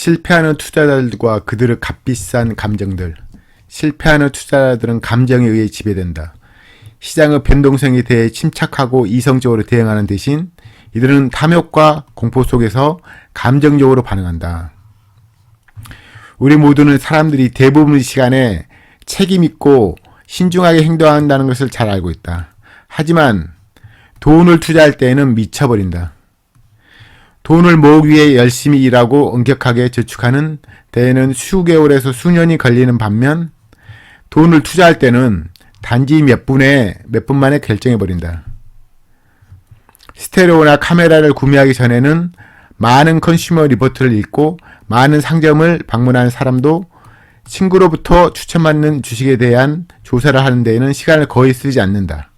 실패하는 투자자들과 그들의 값비싼 감정들. 실패하는 투자자들은 감정에 의해 지배된다. 시장의 변동성에 대해 침착하고 이성적으로 대응하는 대신 이들은 탐욕과 공포 속에서 감정적으로 반응한다. 우리 모두는 사람들이 대부분의 시간에 책임있고 신중하게 행동한다는 것을 잘 알고 있다. 하지만 돈을 투자할 때에는 미쳐버린다. 돈을 모으기 위해 열심히 일하고 엄격하게 저축하는 데에는 수개월에서 수년이 걸리는 반면 돈을 투자할 때는 단지 몇 분 만에 결정해버린다. 스테레오나 카메라를 구매하기 전에는 많은 컨슈머 리포트를 읽고 많은 상점을 방문하는 사람도 친구로부터 추천받는 주식에 대한 조사를 하는 데에는 시간을 거의 쓰지 않는다.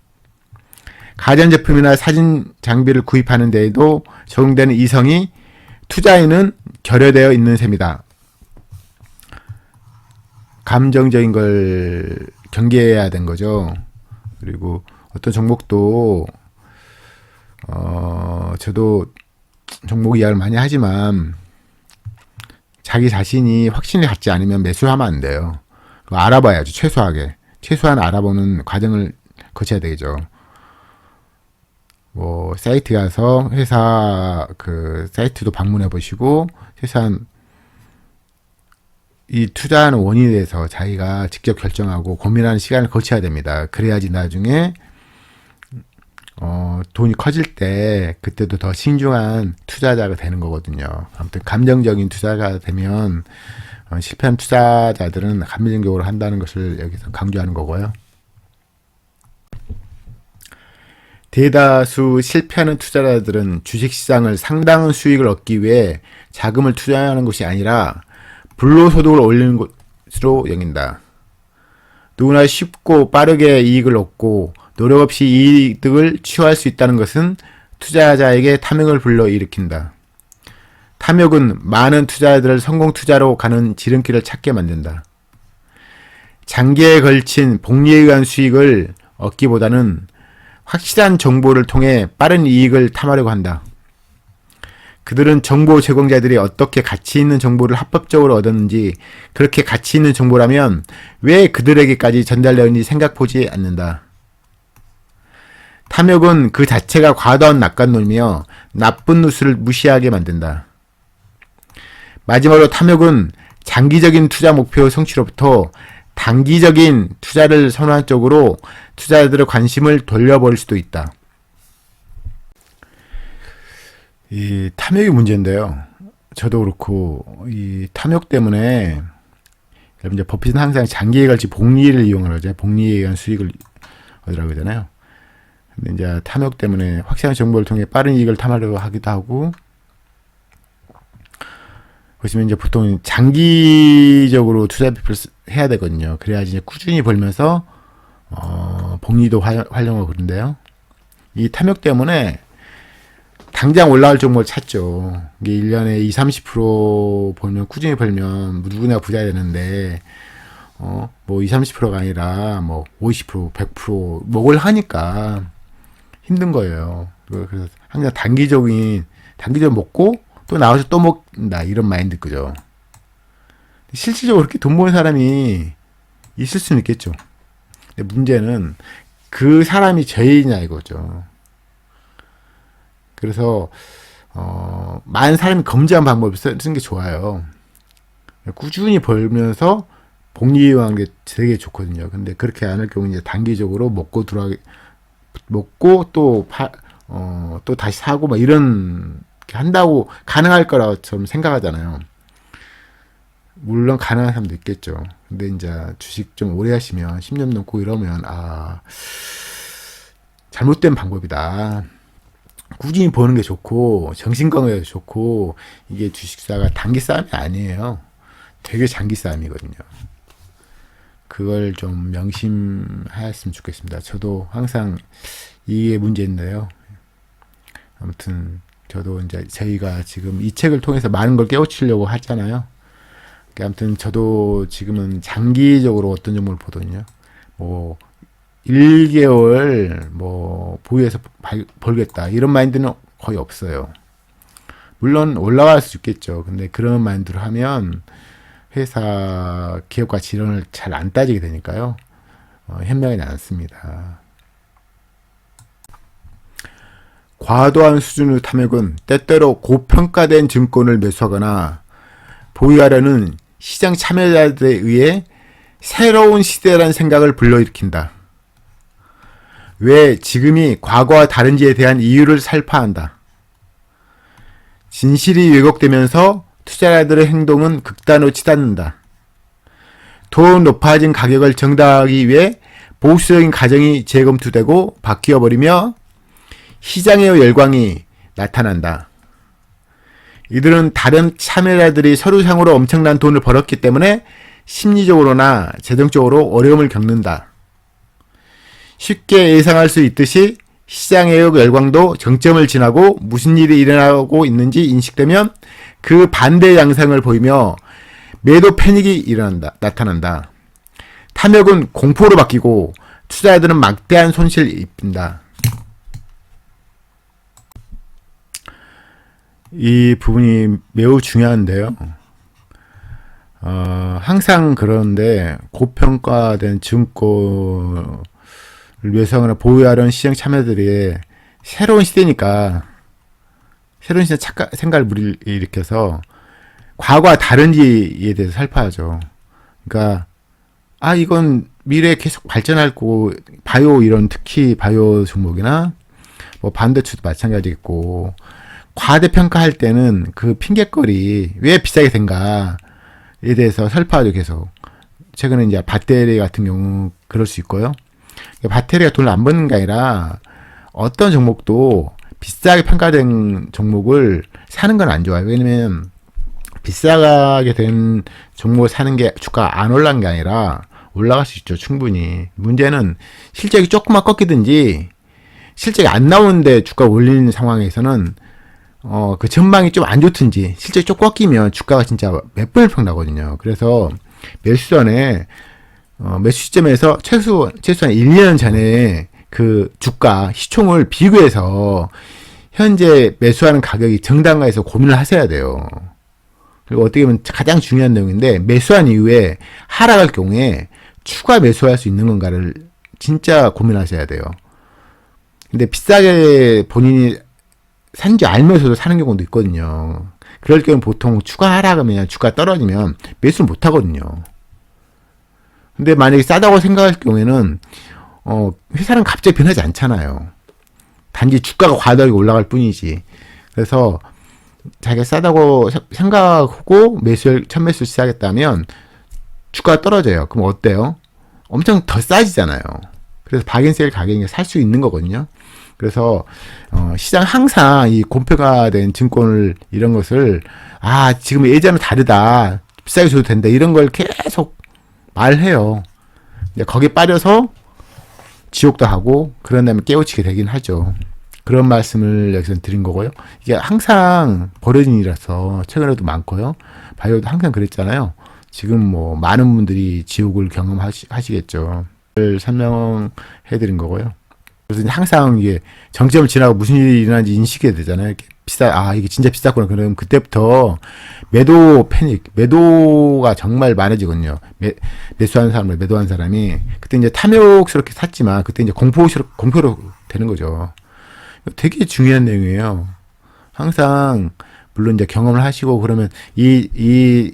가전제품이나 사진 장비를 구입하는 데에도 적용되는 이성이 투자에는 결여되어 있는 셈이다. 감정적인 걸 경계해야 된 거죠. 그리고 어떤 종목도 저도 종목 이야기를 많이 하지만 자기 자신이 확신을 갖지 않으면 매수하면 안 돼요. 알아봐야죠. 최소한 알아보는 과정을 거쳐야 되죠. 뭐 사이트 가서 회사 그 사이트도 방문해 보시고 최소한 이 투자하는 원인에 대해서 자기가 직접 결정하고 고민하는 시간을 거쳐야 됩니다. 그래야지 나중에 돈이 커질 때 그때도 더 신중한 투자자가 되는 거거든요. 아무튼 감정적인 투자가 되면 실패한 투자자들은 감정적으로 한다는 것을 여기서 강조하는 거고요. 대다수 실패하는 투자자들은 주식시장을 상당한 수익을 얻기 위해 자금을 투자하는 것이 아니라 불로소득을 올리는 것으로 여긴다. 누구나 쉽고 빠르게 이익을 얻고 노력 없이 이득을 취할 수 있다는 것은 투자자에게 탐욕을 불러일으킨다. 탐욕은 많은 투자자들을 성공 투자로 가는 지름길을 찾게 만든다. 장기에 걸친 복리에 의한 수익을 얻기보다는 확실한 정보를 통해 빠른 이익을 탐하려고 한다. 그들은 정보 제공자들이 어떻게 가치 있는 정보를 합법적으로 얻었는지, 그렇게 가치 있는 정보라면 왜 그들에게까지 전달되었는지 생각보지 않는다. 탐욕은 그 자체가 과도한 낙관론이며 나쁜 뉴스를 무시하게 만든다. 마지막으로 탐욕은 장기적인 투자 목표 성취로부터 단기적인 투자를 선호한 쪽으로 투자자들의 관심을 돌려버릴 수도 있다. 이 탐욕이 문제인데요. 저도 그렇고 이 탐욕 때문에 이제 버핏은 항상 장기에 걸치 복리를 이용을 하죠. 복리에 의한 수익을 얻으라고 하잖아요. 근데 이제 탐욕 때문에 확실한 정보를 통해 빠른 이익을 탐하려고 하기도 하고, 보시면 이제 보통 장기적으로 투자 비법을 해야 되거든요. 그래야지 이제 꾸준히 벌면서 복리도 활용하고 그런데요. 이 탐욕 때문에 당장 올라갈 종목을 찾죠. 이게 1년에 20-30% 벌면, 꾸준히 벌면 누구나 부자 되는데, 뭐 20-30%가 아니라 뭐 50%, 100% 목을 하니까 힘든 거예요. 그래서 항상 단기적으로 먹고 또 나와서 또 먹는다, 이런 마인드 그죠. 실질적으로 그렇게 돈 버는 사람이 있을 수는 있겠죠. 근데 문제는 그 사람이 죄인이냐 이거죠. 그래서 많은 사람이 검증한 방법을 쓰는 게 좋아요. 꾸준히 벌면서 복리하는 게 되게 좋거든요. 근데 그렇게 안 할 경우 이제 단기적으로 먹고 또 다시 사고 막 이런 한다고 가능할 거라고 생각하잖아요. 물론 가능한 사람도 있겠죠. 근데 이제 주식 좀 오래 하시면 10년 넘고 이러면 잘못된 방법이다. 꾸준히 버는 게 좋고 정신건강에도 좋고, 이게 주식사가 단기 싸움이 아니에요. 되게 장기 싸움이거든요. 그걸 좀 명심하였으면 좋겠습니다. 저도 항상 이게 문제인데요. 아무튼 저도 이제 저희가 지금 이 책을 통해서 많은 걸 깨우치려고 하잖아요. 아무튼 저도 지금은 장기적으로 어떤 종목을 보거든요. 뭐 1개월 뭐 보유해서 벌겠다 이런 마인드는 거의 없어요. 물론 올라갈 수 있겠죠. 근데 그런 마인드로 하면 회사 기업 가치 이론을 잘 안 따지게 되니까요. 현명하지 않습니다. 과도한 수준의 탐욕은 때때로 고평가된 증권을 매수하거나 보유하려는 시장 참여자들에 의해 새로운 시대라는 생각을 불러일으킨다. 왜 지금이 과거와 다른지에 대한 이유를 살펴한다. 진실이 왜곡되면서 투자자들의 행동은 극단으로 치닫는다. 더 높아진 가격을 정당화하기 위해 보수적인 가정이 재검토되고 바뀌어버리며 시장의 열광이 나타난다. 이들은 다른 참여자들이 서류상으로 엄청난 돈을 벌었기 때문에 심리적으로나 재정적으로 어려움을 겪는다. 쉽게 예상할 수 있듯이 시장의 열광도 정점을 지나고 무슨 일이 일어나고 있는지 인식되면 그 반대 양상을 보이며 매도 패닉이 나타난다. 탐욕은 공포로 바뀌고 투자자들은 막대한 손실을 입힌다. 이 부분이 매우 중요한데요. 항상 그런데 고평가된 증권을 매수하거나 보유하려는 시장 참여들이 새로운 시대니까 새로운 시대 생각을 일으켜서 과거와 다른지에 대해서 살펴야죠. 그러니까 이건 미래에 계속 발전할 거고 바이오 이런 특히 바이오 종목이나 뭐 반도체도 마찬가지겠고 과대평가할 때는 그 핑계거리 왜 비싸게 된가에 대해서 살펴야죠. 계속 최근에 이제 배터리 같은 경우 그럴 수 있고요. 배터리가 돈을 안 버는 게 아니라 어떤 종목도 비싸게 평가된 종목을 사는 건 안 좋아요. 왜냐면 비싸게 된 종목을 사는 게 주가가 안 올라간 게 아니라 올라갈 수 있죠. 충분히. 문제는 실적이 조금만 꺾이든지 실적이 안 나오는데 주가가 올리는 상황에서는 그 전망이 좀 안 좋든지 실적이 좀 꺾이면 주가가 진짜 몇 번을 평 나거든요. 그래서 매수 전에 매수 시점에서 최소한 1, 2년 전에 그 주가 시총을 비교해서 현재 매수하는 가격이 정당화해서 고민을 하셔야 돼요. 그리고 어떻게 보면 가장 중요한 내용인데 매수한 이후에 하락할 경우에 추가 매수할 수 있는 건가를 진짜 고민하셔야 돼요. 근데 비싸게 본인이 산지 알면서도 사는 경우도 있거든요. 그럴 경우 보통 추가 하락하면 주가 떨어지면 매수를 못 하거든요. 근데 만약에 싸다고 생각할 경우에는 회사는 갑자기 변하지 않잖아요. 단지 주가가 과도하게 올라갈 뿐이지. 그래서 자기가 싸다고 생각하고 첫 매수 시작했다면 주가가 떨어져요. 그럼 어때요? 엄청 더 싸지잖아요. 그래서 박앤셀 가격이 살 수 있는 거거든요. 그래서 시장 항상 이 공표가 된 증권을 이런 것을 지금 예전은 다르다. 비싸게 줘도 된다. 이런 걸 계속 말해요. 거기에 빠져서 지옥도 하고 그런 다음에 깨우치게 되긴 하죠. 그런 말씀을 여기서 드린 거고요. 이게 항상 벌어진 일이라서 최근에도 많고요. 바이오도 항상 그랬잖아요. 지금 뭐 많은 분들이 지옥을 경험하시겠죠. 설명해 드린 거고요. 그래서 항상 이게 정점을 지나고 무슨 일이 일어나는지 인식해야 되잖아요. 이렇게 이게 진짜 비쌌구나. 그러면 그때부터 매도 패닉, 매도가 정말 많아지거든요. 매수하는 사람을 매도한 사람이 그때 이제 탐욕스럽게 샀지만 그때 이제 공포로 되는 거죠. 되게 중요한 내용이에요. 항상 물론 이제 경험을 하시고 그러면 이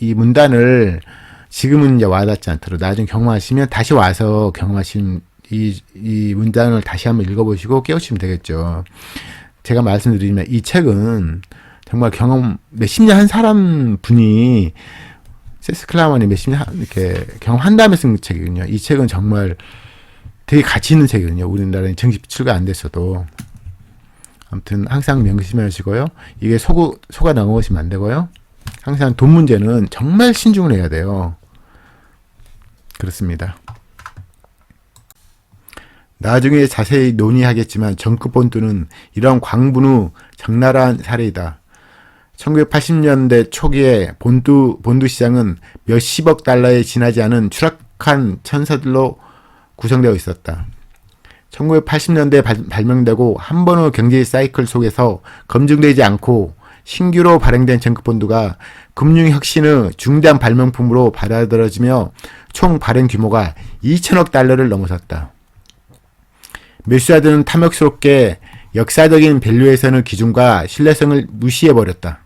문단을 지금은 이제 와닿지 않도록 나중에 경험하시면 다시 와서 경험하신 이 문단을 다시 한번 읽어보시고 깨우치면 되겠죠. 제가 말씀드리지만 이 책은 정말 경험 몇십 년 한 분이 세스 클라먼이 몇십 년 이렇게 경험한 다음에 쓴 책이거든요. 이 책은 정말 되게 가치 있는 책이거든요. 우리나라에 정식 출가 안 됐어도. 아무튼 항상 명심하시고요. 이게 속아 넘어오시면 안 되고요. 항상 돈 문제는 정말 신중을 해야 돼요. 그렇습니다. 나중에 자세히 논의하겠지만 정급 본드는 이런 광분 후 적나라한 사례이다. 1980년대 초기에 본드 시장은 몇십억 달러에 지나지 않은 추락한 천사들로 구성되어 있었다. 1980년대에 발명되고 한 번의 경제 사이클 속에서 검증되지 않고 신규로 발행된 정크본드가 금융혁신의 중대한 발명품으로 받아들여지며 총 발행 규모가 2천억 달러를 넘어섰다. 매수자들은 탐욕스럽게 역사적인 밸류에이션의 기준과 신뢰성을 무시해버렸다.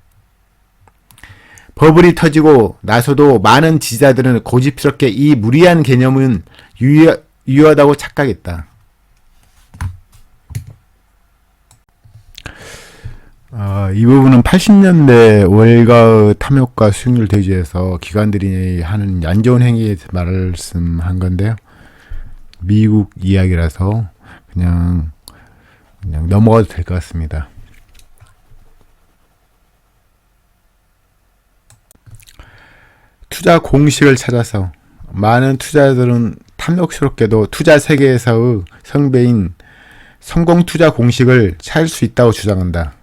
버블이 터지고 나서도 많은 지지자들은 고집스럽게 이 무리한 개념은 유효하다고 착각했다. 이 부분은 80년대 월가의 탐욕과 수익률 대주에서 기관들이 하는 안 좋은 행위에 말씀한 건데요. 미국 이야기라서 그냥 넘어가도 될 것 같습니다. 투자 공식을 찾아서 많은 투자자들은 탐욕스럽게도 투자 세계에서의 성배인 성공 투자 공식을 찾을 수 있다고 주장한다.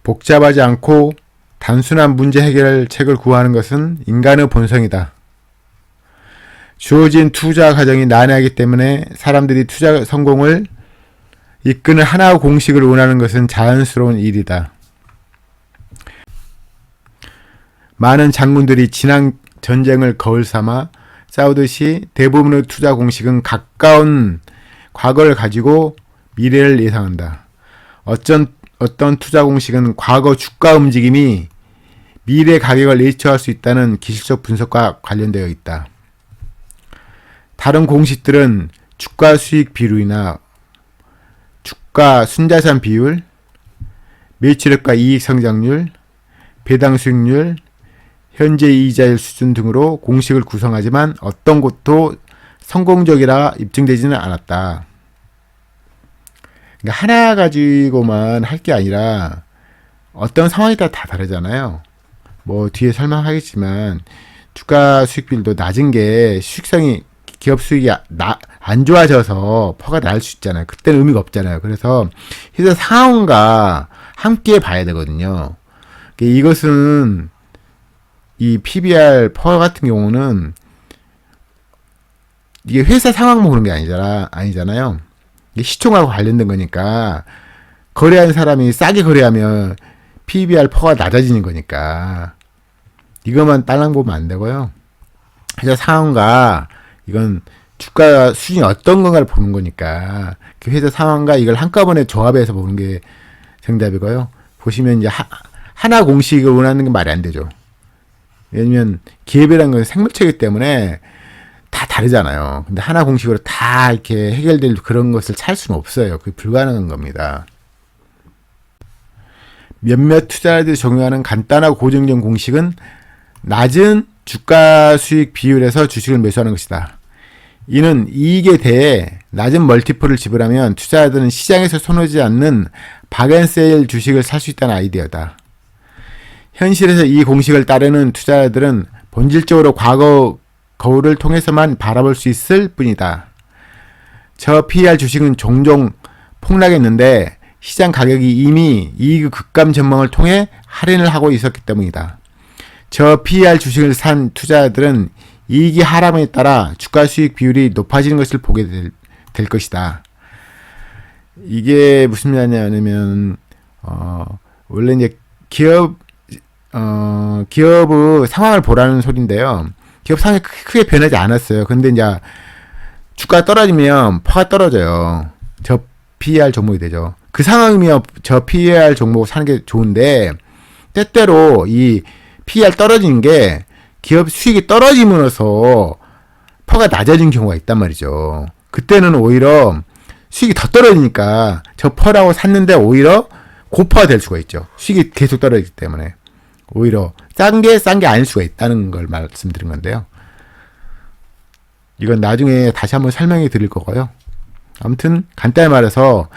복잡하지 않고 단순한 문제 해결책을 구하는 것은 인간의 본성이다. 주어진 투자 과정이 난해하기 때문에 사람들이 투자 성공을 이끄는 하나의 공식을 원하는 것은 자연스러운 일이다. 많은 장군들이 지난 전쟁을 거울 삼아 싸우듯이 대부분의 투자 공식은 가까운 과거를 가지고 미래를 예상한다. 어떤 투자 공식은 과거 주가 움직임이 미래 가격을 예측할 수 있다는 기술적 분석과 관련되어 있다. 다른 공식들은 주가 수익 비율이나 주가 순자산 비율, 매출액과 이익 성장률, 배당 수익률, 현재 이자율 수준 등으로 공식을 구성하지만 어떤 것도 성공적이라 입증되지는 않았다. 그러니까 하나 가지고만 할 게 아니라 어떤 상황에 따라 다 다르잖아요. 뭐 뒤에 설명하겠지만 주가 수익비율도 낮은 게 수익성이 기업 수익이 안 좋아져서 퍼가 날 수 있잖아요. 그때는 의미가 없잖아요. 그래서 회사 상황과 함께 봐야 되거든요. 이것은 이 PBR 퍼 같은 경우는 이게 회사 상황만 보는 게 아니잖아요. 이게 시총하고 관련된 거니까 거래하는 사람이 싸게 거래하면 PBR 퍼가 낮아지는 거니까 이것만 딸랑 보면 안 되고요. 회사 상황과 이건 주가 수준이 어떤 건가를 보는 거니까 그 회사 상황과 이걸 한꺼번에 조합해서 보는 게 정답이고요. 보시면 이제 하나 공식을 원하는 게 말이 안 되죠. 왜냐면 기업이라는 건 생물체이기 때문에 다 다르잖아요. 근데 하나 공식으로 다 이렇게 해결될 그런 것을 찾을 수는 없어요. 그게 불가능한 겁니다. 몇몇 투자자들이 적용하는 간단하고 고정적 공식은 낮은 주가 수익 비율에서 주식을 매수하는 것이다. 이는 이익에 대해 낮은 멀티플을 지불하면 투자자들은 시장에서 손오지 않는 박앤세일 주식을 살 수 있다는 아이디어다. 현실에서 이 공식을 따르는 투자자들은 본질적으로 과거 거울을 통해서만 바라볼 수 있을 뿐이다. 저 PER 주식은 종종 폭락했는데 시장 가격이 이미 이익의 급감 전망을 통해 할인을 하고 있었기 때문이다. 저 PER 주식을 산 투자자들은 이익이 하락함에 따라 주가 수익 비율이 높아지는 것을 보게 될 것이다. 이게 무슨 말이냐면 원래 이제 기업의 상황을 보라는 소리인데요. 기업 상황이 크게 변하지 않았어요. 근데 이제 주가 떨어지면 퍼가 떨어져요. 저 PER 종목이 되죠. 그 상황이면 저 PER 종목 사는 게 좋은데 때때로 이 PER 떨어지는 게 기업 수익이 떨어지면서 퍼가 낮아진 경우가 있단 말이죠. 그때는 오히려 수익이 더 떨어지니까 저 퍼라고 샀는데 오히려 고퍼가 될 수가 있죠. 수익이 계속 떨어지기 때문에. 오히려 싼 게 아닐 수가 있다는 걸 말씀드린 건데요. 이건 나중에 다시 한번 설명해 드릴 거고요. 아무튼 간단히 말해서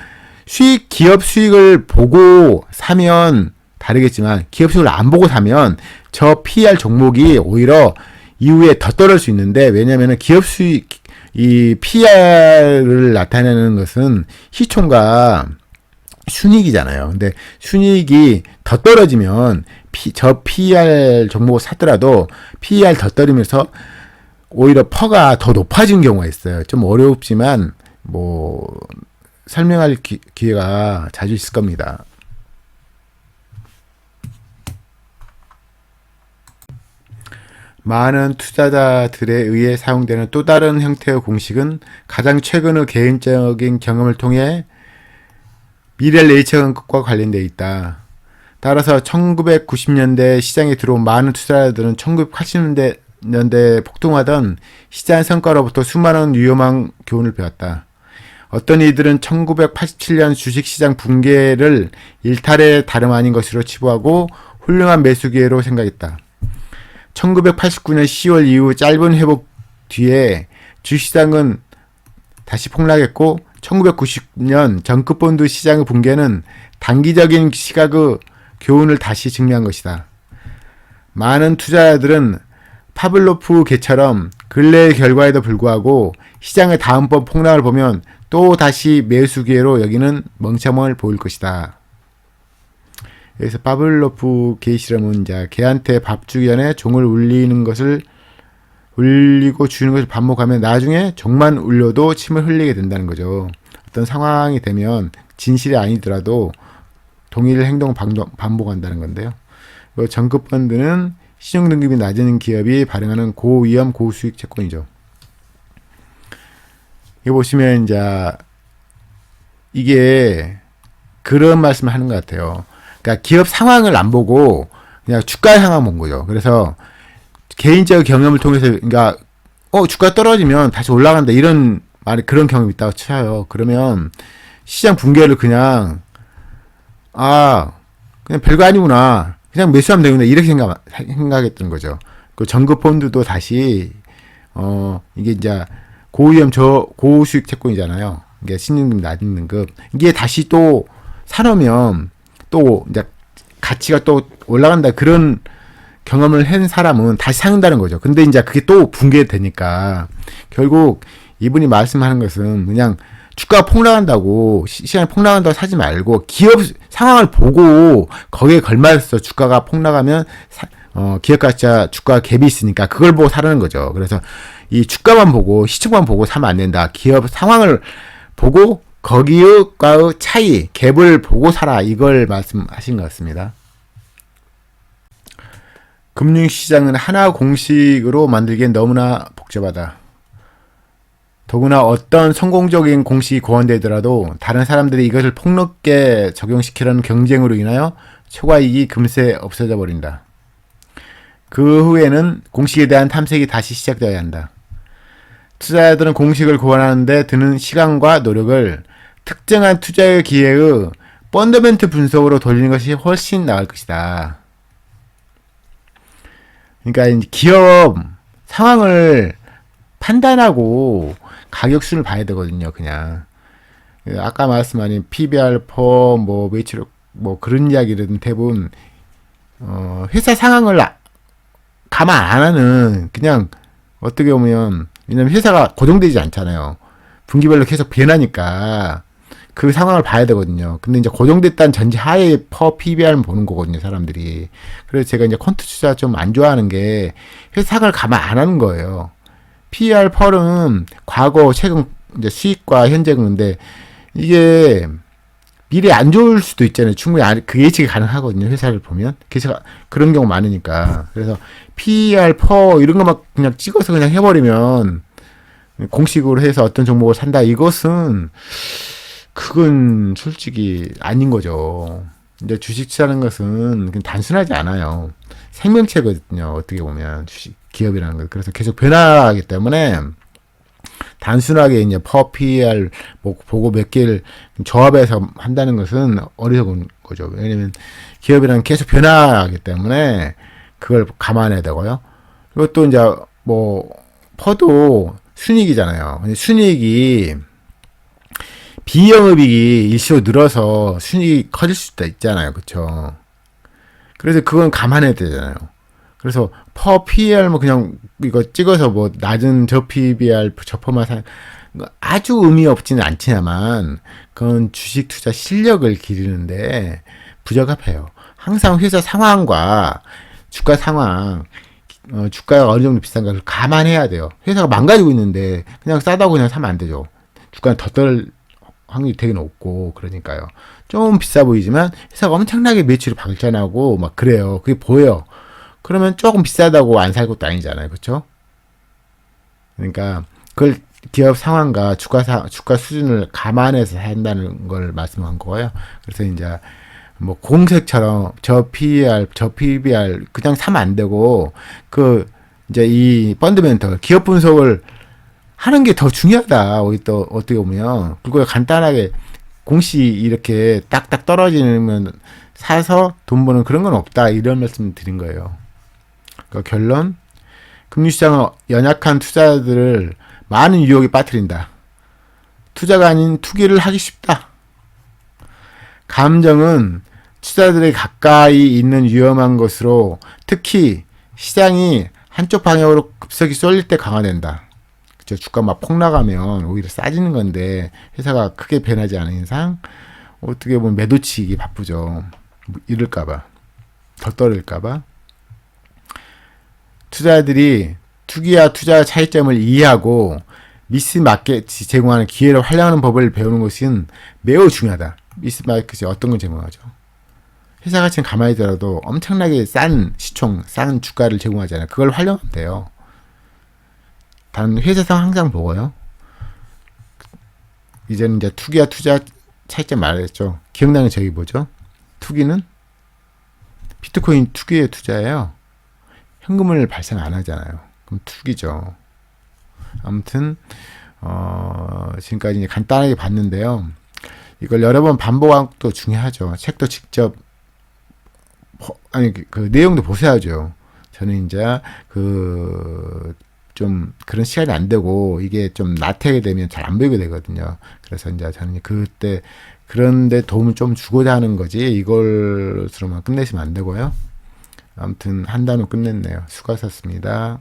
기업 수익을 보고 사면 다르겠지만 기업 수익을 안 보고 사면 저 PER 종목이 오히려 이후에 더 떨어질 수 있는데, 왜냐하면 기업 수익 이 PER을 나타내는 것은 시총과 순이익이잖아요. 근데 순이익이 더 떨어지면 저 PER 종목을 사더라도 PER 더 떨어지면서 오히려 퍼가 더 높아진 경우가 있어요. 좀 어렵지만 뭐 설명할 기회가 자주 있을 겁니다. 많은 투자자들에 의해 사용되는 또 다른 형태의 공식은 가장 최근의 개인적인 경험을 통해 미래를 예측한 것과 관련되어 있다. 따라서 1990년대 시장에 들어온 많은 투자자들은 1980년대 폭등하던 시장 성과로부터 수많은 위험한 교훈을 배웠다. 어떤 이들은 1987년 주식시장 붕괴를 일탈의 다름 아닌 것으로 치부하고 훌륭한 매수 기회로 생각했다. 1989년 10월 이후 짧은 회복 뒤에 주식시장은 다시 폭락했고 1990년 정크본드 시장의 붕괴는 단기적인 시각의 교훈을 다시 증명한 것이다. 많은 투자자들은 파블로프 개처럼 근래의 결과에도 불구하고 시장의 다음번 폭락을 보면 또 다시 매수 기회로 여기는 멍청함을 보일 것이다. 여기서 파블로프 개 실험은 이제 개한테 밥 주기 전에 종을 울리고 주는 것을 반복하면 나중에 종만 울려도 침을 흘리게 된다는 거죠. 어떤 상황이 되면 진실이 아니더라도 동일 행동을 반복한다는 건데요. 정급펀드는 신용등급이 낮은 기업이 발행하는 고위험 고수익 채권이죠. 이거 보시면 이제 이게 그런 말씀을 하는 것 같아요. 그러니까 기업 상황을 안 보고 그냥 주가 상황 본 거죠. 그래서 개인적 경험을 통해서 그러니까 주가 떨어지면 다시 올라간다 이런 말이 그런 경험이 있다고 쳐요. 그러면 시장 붕괴를 그냥 그냥 별거 아니구나. 그냥 매수하면 되구나. 이렇게 생각했던 거죠. 그 정급 펀드도 다시 이게 이제 고위험 고수익 채권이잖아요. 이게 신용등급 낮은 등급. 이게 다시 또 사놓으면 또 이제 가치가 또 올라간다 그런 경험을 한 사람은 다시 사는다는 거죠. 근데 이제 그게 또 붕괴되니까 결국 이분이 말씀하는 것은 그냥 주가가 폭락한다고 시장이 폭락한다고 사지 말고 기업 상황을 보고 거기에 걸맞아서 주가가 폭락하면 기업 가치와 주가 갭이 있으니까 그걸 보고 사라는 거죠. 그래서 이 주가만 보고 시총만 보고 사면 안 된다. 기업 상황을 보고 거기과의 차이, 갭을 보고 사라. 이걸 말씀하신 것 같습니다. 금융시장은 하나 공식으로 만들기엔 너무나 복잡하다. 더구나 어떤 성공적인 공식이 고안되더라도 다른 사람들이 이것을 폭넓게 적용시키려는 경쟁으로 인하여 초과이익이 금세 없어져 버린다. 그 후에는 공식에 대한 탐색이 다시 시작되어야 한다. 투자자들은 공식을 고안하는 데 드는 시간과 노력을 특정한 투자의 기회의 펀더멘트 분석으로 돌리는 것이 훨씬 나을 것이다. 그러니까 기업 상황을 판단하고 가격순을 봐야 되거든요. 그냥 아까 말씀하신 PBR, 퍼, 매출액 그런 이야기는 대부분 회사 상황을 감안 안 하는 그냥 어떻게 보면 왜냐면 회사가 고정되지 않잖아요. 분기별로 계속 변하니까 그 상황을 봐야 되거든요. 근데 이제 고정됐다는 전제 하에 퍼 PBR을 보는 거거든요, 사람들이. 그래서 제가 이제 퀀트 투자 좀 안 좋아하는 게 회사 상황을 감안 안 하는 거예요. PER 펄은 과거 최근 이제 수익과 현재인데 이게 미래 안 좋을 수도 있잖아요. 충분히 그 예측이 가능하거든요. 회사를 보면 그래서 그런 경우 많으니까. 그래서 PER 퍼 이런 거만 그냥 찍어서 그냥 해버리면 공식으로 해서 어떤 종목을 산다. 이것은 그건 솔직히 아닌 거죠. 이제 주식 투자하는 것은 그냥 단순하지 않아요. 생명체거든요. 어떻게 보면 주식 기업이라는 거. 그래서 계속 변화하기 때문에 단순하게 이제 퍼 PER 보고 몇 개를 조합해서 한다는 것은 어리석은 거죠. 왜냐면 기업이란 계속 변화하기 때문에 그걸 감안해야 되고요. 그리고 또 이제 퍼도 순이익이잖아요. 근데 순이익이 비영업이익이 일시로 늘어서 순이익이 커질 수도 있잖아요. 그렇죠? 그래서 그건 감안해야 되잖아요. 그래서 퍼 PER 그냥 이거 찍어서 낮은 저 PBR 저퍼만 아주 의미 없지는 않지만 그건 주식 투자 실력을 기르는데 부적합해요. 항상 회사 상황과 주가 상황, 주가가 어느 정도 비싼가 감안해야 돼요. 회사가 망가지고 있는데 그냥 싸다고 그냥 사면 안 되죠. 주가는 더 떨 확률이 되게 높고 그러니까요. 좀 비싸 보이지만 회사가 엄청나게 매출이 발전하고 막 그래요. 그게 보여. 그러면 조금 비싸다고 안 살 것도 아니잖아요. 그렇죠? 그러니까 그걸 기업 상황과 주가 수준을 감안해서 한다는 걸 말씀한 거예요. 그래서 이제 뭐 공색처럼 저 PER, 저 PBR 그냥 사면 안 되고 그 이제 이 펀드멘털 기업 분석을 하는 게 더 중요하다. 또 어떻게 보면 그걸 간단하게 공시 이렇게 딱딱 떨어지면 사서 돈 버는 그런 건 없다. 이런 말씀 드린 거예요. 그러니까 결론, 금융시장은 연약한 투자자들을 많은 유혹에 빠뜨린다. 투자가 아닌 투기를 하기 쉽다. 감정은 투자자들에게 가까이 있는 위험한 것으로 특히 시장이 한쪽 방향으로 급속히 쏠릴 때 강화된다. 그쵸? 주가 막 폭락하면 오히려 싸지는 건데 회사가 크게 변하지 않은 이상 어떻게 보면 매도치기 바쁘죠. 뭐 이럴까봐, 더 떨어질까봐. 투자자들이 투기와 투자 차이점을 이해하고 미스마켓이 제공하는 기회를 활용하는 법을 배우는 것은 매우 중요하다. 미스마켓이 어떤 걸 제공하죠? 회사 가치는 가만히 있더라도 엄청나게 싼 시총, 싼 주가를 제공하잖아요. 그걸 활용하면 돼요. 단 회사상 항상 보고요. 이제는 이제 투기와 투자 차이점 말했죠. 기억나는 저기 뭐죠? 투기는 비트코인 투기의 투자예요. 현금을 발생 안 하잖아요. 그럼 투기죠. 아무튼 지금까지 이제 간단하게 봤는데요. 이걸 여러 번 반복하는 것도 중요하죠. 책도 직접 그 내용도 보셔야죠. 저는 이제 좀 그런 시간이 안 되고 이게 좀 나태하게 되면 잘 안 보이게 되거든요. 그래서 이제 저는 그때 그런데 도움을 좀 주고자 하는 거지 이걸로만 끝내시면 안 되고요. 아무튼 한 단어 끝냈네요. 수고하셨습니다.